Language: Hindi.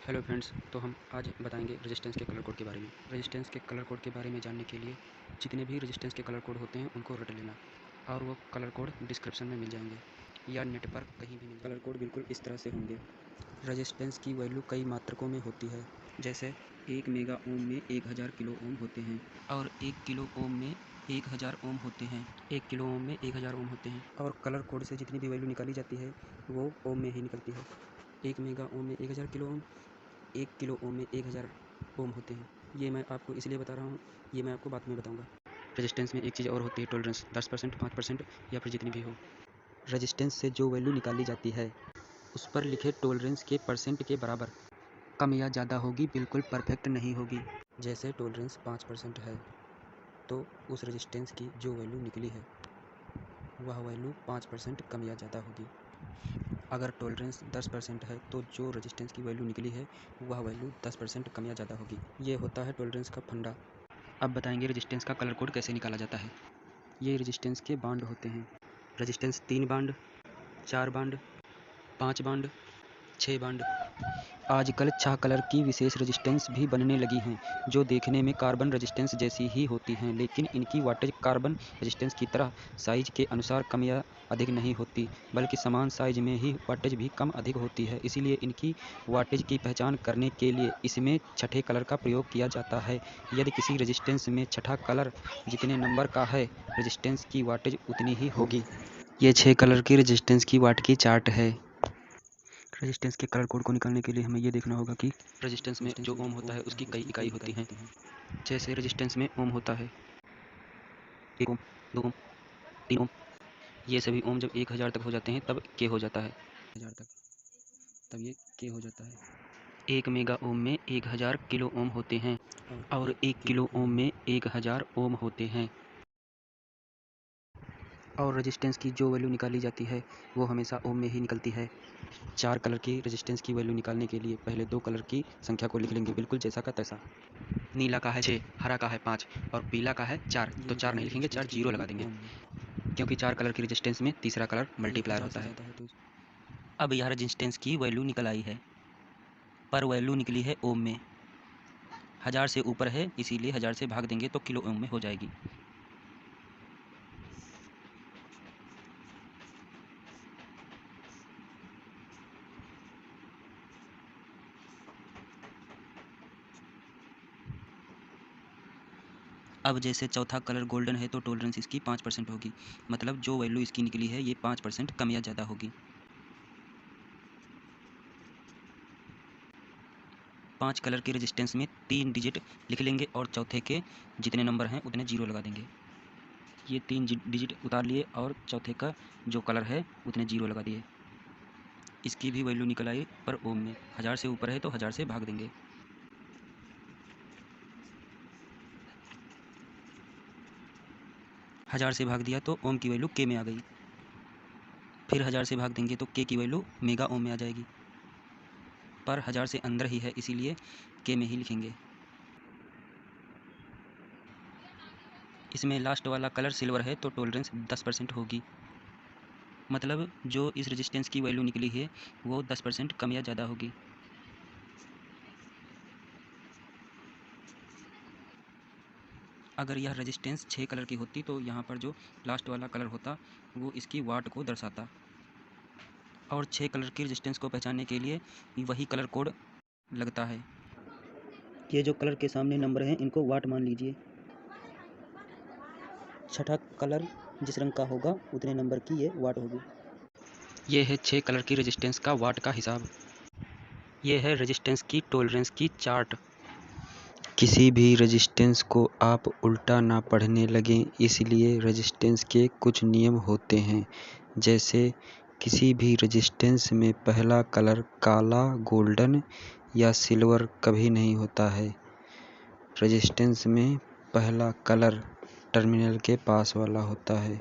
हेलो फ्रेंड्स, तो हम आज बताएंगे रेजिस्टेंस के कलर कोड के बारे में। रेजिस्टेंस के कलर कोड के बारे में जानने के लिए जितने भी रेजिस्टेंस के कलर कोड होते हैं उनको रट लेना, और वो कलर कोड डिस्क्रिप्शन में मिल जाएंगे या नेट पर कहीं भी मिल जाएंगे। कलर कोड बिल्कुल इस तरह से होंगे। रेजिस्टेंस की वैल्यू कई मात्रकों में होती है, जैसे 1 मेगा ओम में 1000 किलो ओम होते हैं, और 1 किलो ओम में 1000 ओम होते हैं। 1 किलो ओम में 1000 ओम होते हैं, और कलर कोड से जितनी भी वैल्यू निकाली जाती है वो ओम में ही निकलती है। 1 मेगा ओम में 1000 किलो ओम, 1 किलो ओम में 1000 ओम होते हैं। ये मैं आपको इसलिए बता रहा हूँ, ये मैं आपको बाद में बताऊँगा। रेजिस्टेंस में एक चीज़ और होती है, टॉलरेंस। 10%, 5% या फिर जितनी भी हो। रेजिस्टेंस से जो वैल्यू निकाली जाती है उस पर लिखे टॉलरेंस के परसेंट के बराबर कम या ज़्यादा होगी, बिल्कुल परफेक्ट नहीं होगी। जैसे टॉलरेंस 5% है तो उस रेजिस्टेंस की जो वैल्यू निकली है वह वैल्यू 5% कम या ज़्यादा होगी। अगर टॉलरेंस 10% है तो जो रेजिस्टेंस की वैल्यू निकली है वह वैल्यू 10% कम या ज़्यादा होगी। ये होता है टॉलरेंस का फंडा। अब बताएंगे रेजिस्टेंस का कलर कोड कैसे निकाला जाता है। ये रेजिस्टेंस के बांड होते हैं। Resistance 3 bond, 4 bond, 5 bond, 6 bond. आजकल छह कलर की विशेष रेजिस्टेंस भी बनने लगी हैं, जो देखने में कार्बन रेजिस्टेंस जैसी ही होती हैं, लेकिन इनकी वाटेज कार्बन रेजिस्टेंस की तरह साइज के अनुसार कम या अधिक नहीं होती, बल्कि समान साइज में ही वाटेज भी कम अधिक होती है। इसीलिए इनकी वाटेज की पहचान करने के लिए इसमें छठे कलर का प्रयोग किया जाता है। यदि किसी रेजिस्टेंस में छठा कलर जितने नंबर का है, रेजिस्टेंस की वाटेज उतनी ही होगी। ये 6 कलर की रेजिस्टेंस की वाट की चार्ट है। रेजिस्टेंस के कलर कोड को निकालने के लिए हमें ये देखना होगा कि रेजिस्टेंस में जो ओम होता है उसकी कई इकाई होती हैं। जैसे रेजिस्टेंस में ओम होता है 1 ओम, 2 ओम, 3 ओम। ये सभी ओम जब 1000 तक हो जाते हैं तब के हो जाता है। 1000 तक तब ये के हो जाता है। 1 मेगा ओम में 1000 किलो ओम होते हैं, और 1 किलो ओम में 1000 ओम होते हैं। और रेजिस्टेंस की जो वैल्यू निकाली जाती है वो हमेशा ओम में ही निकलती है। 4 कलर की रेजिस्टेंस की वैल्यू निकालने के लिए पहले 2 कलर की संख्या को लिख लेंगे, बिल्कुल जैसा का तैसा। नीला का है 6, हरा का है 5 और पीला का है 4, तो 4 नहीं लिखेंगे, 4 जीरो लगा देंगे, क्योंकि 4 कलर की रेजिस्टेंस में तीसरा कलर मल्टीप्लायर होता है। अब यह रेजिस्टेंस की वैल्यू निकल आई है, पर वैल्यू निकली है ओम में। 1000 से ऊपर है, इसीलिए 1000 से भाग देंगे तो किलो ओम में हो जाएगी। अब जैसे चौथा कलर गोल्डन है तो टॉलरेंस इसकी 5% होगी, मतलब जो वैल्यू इसकी निकली है ये 5% कम या ज़्यादा होगी। 5 कलर के रेजिस्टेंस में 3 डिजिट लिख लेंगे और चौथे के जितने नंबर हैं उतने जीरो लगा देंगे। ये 3 डिजिट उतार लिए और चौथे का जो कलर है उतने जीरो लगा दिए। इसकी भी वैल्यू निकल आई पर ओम में। 1000 से ऊपर है तो 1000 से भाग देंगे। हजार से भाग दिया तो ओम की वैल्यू के में आ गई। फिर 1000 से भाग देंगे तो के की वैल्यू मेगा ओम में आ जाएगी, पर 1000 से अंदर ही है इसीलिए के में ही लिखेंगे। इसमें लास्ट वाला कलर सिल्वर है तो टॉलरेंस 10% होगी, मतलब जो इस रेजिस्टेंस की वैल्यू निकली है वो 10% कम या ज़्यादा होगी। अगर यह रेजिस्टेंस 6 कलर की होती तो यहाँ पर जो लास्ट वाला कलर होता वो इसकी वाट को दर्शाता, और 6 कलर की रेजिस्टेंस को पहचानने के लिए वही कलर कोड लगता है। ये जो कलर के सामने नंबर हैं इनको वाट मान लीजिए। छठा कलर जिस रंग का होगा उतने नंबर की ये वाट होगी। ये है 6 कलर की रेजिस्टेंस का वाट का हिसाब। ये है रेजिस्टेंस की टॉलरेंस की चार्ट। किसी भी रेजिस्टेंस को आप उल्टा ना पढ़ने लगें, इसलिए रेजिस्टेंस के कुछ नियम होते हैं। जैसे किसी भी रेजिस्टेंस में पहला कलर काला, गोल्डन या सिल्वर कभी नहीं होता है। रेजिस्टेंस में पहला कलर टर्मिनल के पास वाला होता है।